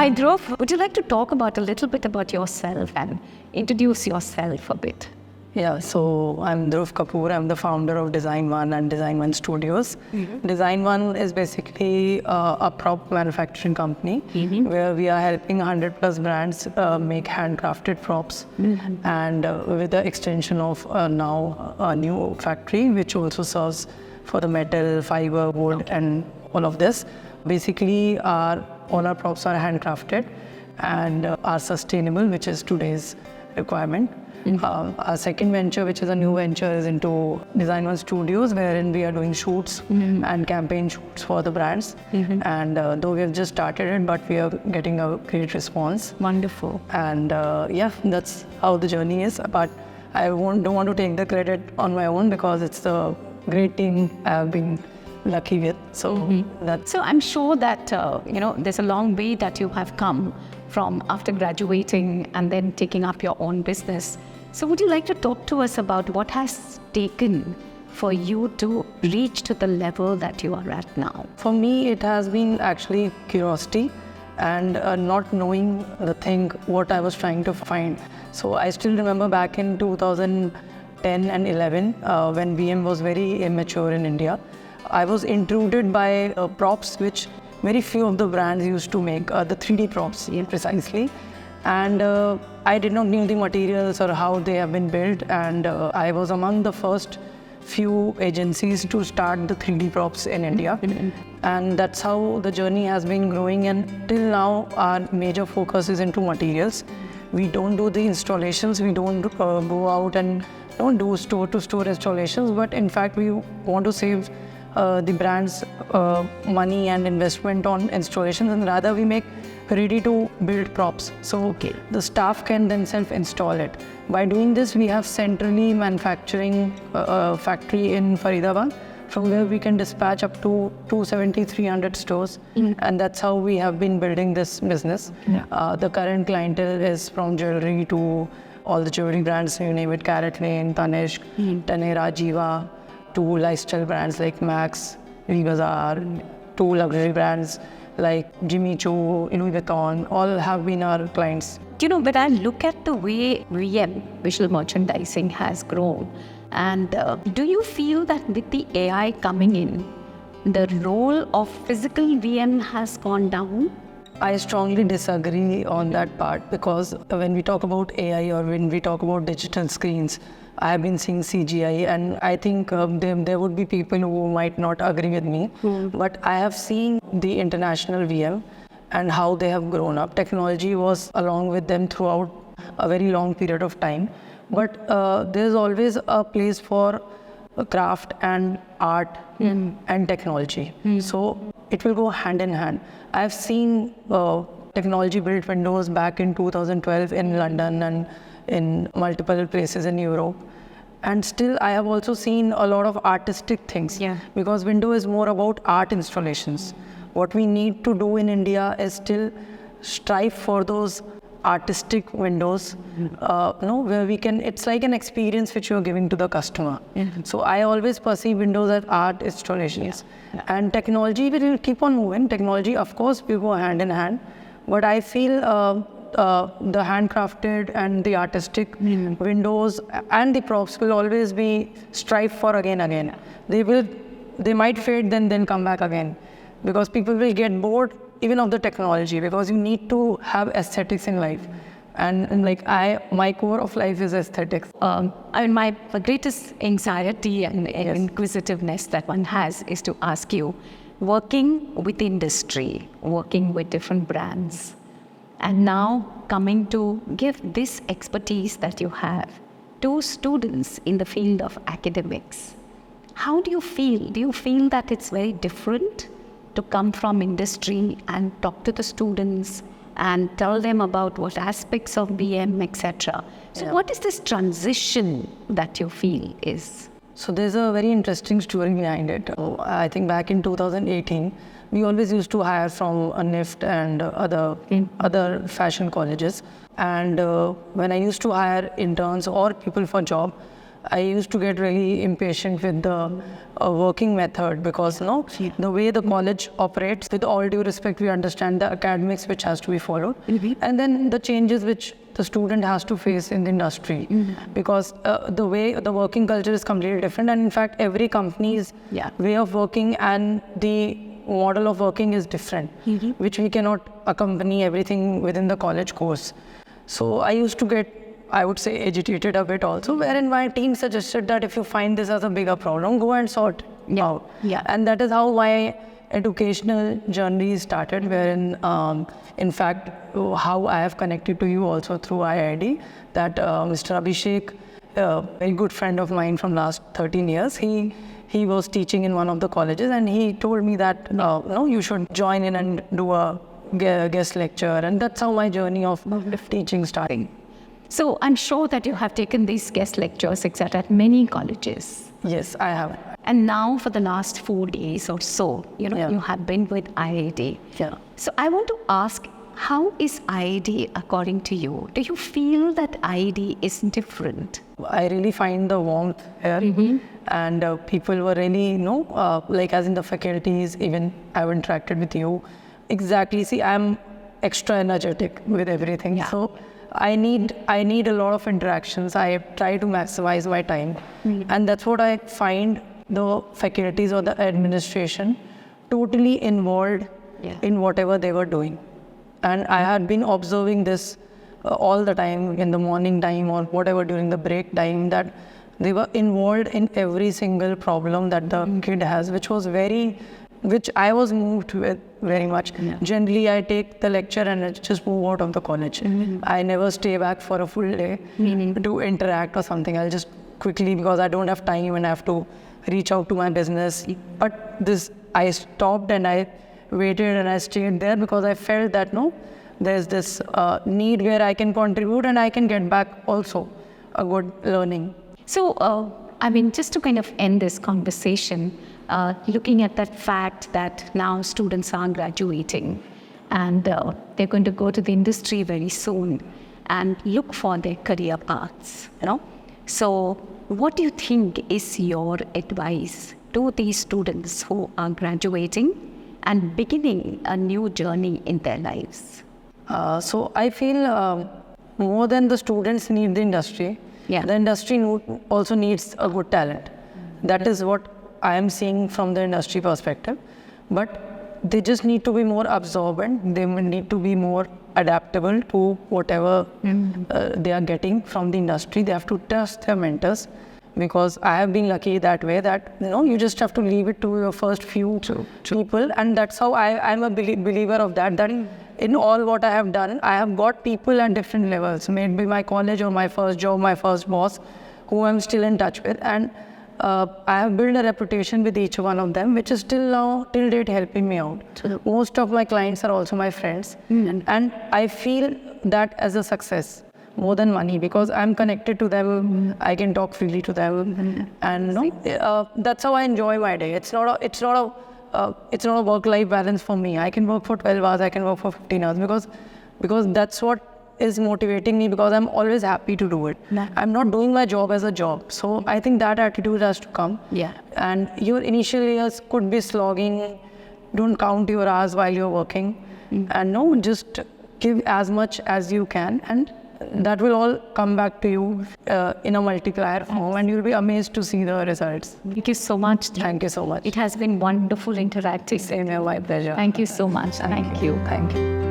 Hi Dhruv, would you like to talk about a little bit about yourself and introduce yourself a bit? Yeah, so I'm Dhruv Kapoor. I'm the founder of Design One and Design One Studios. Design One is basically a prop manufacturing company where we are helping 100 plus brands make handcrafted props, and with the extension of now a new factory which also serves for the metal, fiber, wood, and all of this. Basically, all our props are handcrafted and are sustainable, which is today's requirement. Our second venture, which is a new venture, is into Design One Studios, wherein we are doing shoots and campaign shoots for the brands. And though we have just started it, but we are getting a great response. Wonderful. And yeah, that's how the journey is. But I don't want to take the credit on my own because it's the great team I've been lucky with. So that's... So I'm sure that, there's a long way that you have come from after graduating and then taking up your own business. So would you like to talk to us about what has taken for you to reach to the level that you are at now? For me, it has been actually curiosity and not knowing the thing, what I was trying to find. So I still remember back in 2010 and 11, when VM was very immature in India, I was intruded by props which very few of the brands used to make, the 3D props precisely. And I did not know the materials or how they have been built, and I was among the first few agencies to start the 3D props in India. And that's how the journey has been growing, and till now our major focus is into materials. We don't do the installations, we don't go out and don't do store-to-store installations, but in fact we want to save the brand's money and investment on installations, and rather we make ready to build props, so the staff can themselves install it. By doing this, we have centrally manufacturing factory in Faridabad, from where we can dispatch up to 270-300 stores, and that's how we have been building this business. The current clientele is from jewelry to all the jewelry brands, you name it, Carrot Lane, Tanishq, Taneira, Jiva, to lifestyle brands like Max, Rebazar, to luxury brands like Jimmy Choo, Louis Vuitton, all have been our clients. But I look at the way VM, visual merchandising, has grown, and do you feel that with the AI coming in, the role of physical VM has gone down? I strongly disagree on that part, because when we talk about AI or when we talk about digital screens, I have been seeing CGI, and I think there would be people who might not agree with me, but I have seen the international VM and how they have grown up. Technology was along with them throughout a very long period of time, but there's always a place for craft and art and technology. So it will go hand in hand. I've seen technology built windows back in 2012 in London and in multiple places in Europe. And still, I have also seen a lot of artistic things, because window is more about art installations. What we need to do in India is still strive for those artistic windows, where we can, it's like an experience which you're giving to the customer. So I always perceive windows as art installations. And technology will keep on moving. Technology, of course, will go hand in hand. But I feel the handcrafted and the artistic windows and the props will always be strive for again. They might fade, then come back again, because people will get bored even of the technology, because you need to have aesthetics in life. And like my core of life is aesthetics. My greatest anxiety and inquisitiveness that one has is to ask you, working with industry, working with different brands, and now coming to give this expertise that you have to students in the field of academics, how do you feel? Do you feel that it's very different to come from industry and talk to the students and tell them about what aspects of BM, etc.? So what is this transition that you feel is? So there's a very interesting story behind it. I think back in 2018, we always used to hire from NIFT and other fashion colleges. And when I used to hire interns or people for job, I used to get really impatient with the working method, because the way the college operates, with all due respect, we understand the academics which has to be followed, and then the changes which the student has to face in the industry, because the way the working culture is completely different, and in fact every company's way of working and the model of working is different, which we cannot accompany everything within the college course. So I used to get, I would say, agitated a bit also, wherein my team suggested that if you find this as a bigger problem, go and sort out. And that is how my educational journey started, wherein in fact how I have connected to you also through IIAD, that Mr. Abhishek, a very good friend of mine from last 13 years, he was teaching in one of the colleges, and he told me that you should join in and do a guest lecture, and that's how my journey of teaching started. So I'm sure that you have taken these guest lectures, etc., at many colleges. Yes, I have. And now for the last 4 days or so, you have been with IIAD. So I want to ask, how is IIAD according to you? Do you feel that IIAD is different? I really find the warmth here, and people were really, like as in the faculties, even I've interacted with you. Exactly. See, I'm extra energetic with everything. So I need a lot of interactions. I try to maximize my time, and that's what I find the faculties or the administration totally involved in whatever they were doing. And I had been observing this all the time, in the morning time or whatever during the break time, that they were involved in every single problem that the kid has, which I was moved with very much. Generally, I take the lecture and I just move out of the college. I never stay back for a full day to interact or something. I'll just quickly, because I don't have time and I have to reach out to my business. But I stopped and I waited and I stayed there, because I felt that there's this need where I can contribute and I can get back also a good learning. So, just to kind of end this conversation, looking at that fact that now students are graduating and they're going to go to the industry very soon and look for their career paths, So what do you think is your advice to these students who are graduating and beginning a new journey in their lives? So I feel more than the students need the industry, the industry also needs a good talent. That is what I am seeing from the industry perspective. But they just need to be more absorbent. They need to be more adaptable to whatever they are getting from the industry. They have to trust their mentors, because I have been lucky that way, that you just have to leave it to your first few people, and that's how I'm a believer of that in all what I have done, I have got people at different levels, maybe my college or my first job, my first boss, who I'm still in touch with, and I have built a reputation with each one of them, which is still now, till date, helping me out. Most of my clients are also my friends, and I feel that as a success more than money, because I'm connected to them, I can talk freely to them, and that's how I enjoy my day. It's not a work-life balance for me. I can work for 12 hours, I can work for 15 hours, because that's what is motivating me, because I'm always happy to do it. I'm not doing my job as a job. So I think that attitude has to come. And your initial years could be slogging. Don't count your hours while you're working. And just give as much as you can, and that will all come back to you in a multiplier form, and you'll be amazed to see the results. Thank you so much. Thank you so much. It has been wonderful interacting. Same here, my pleasure. Thank you so much. Thank you. Thank you.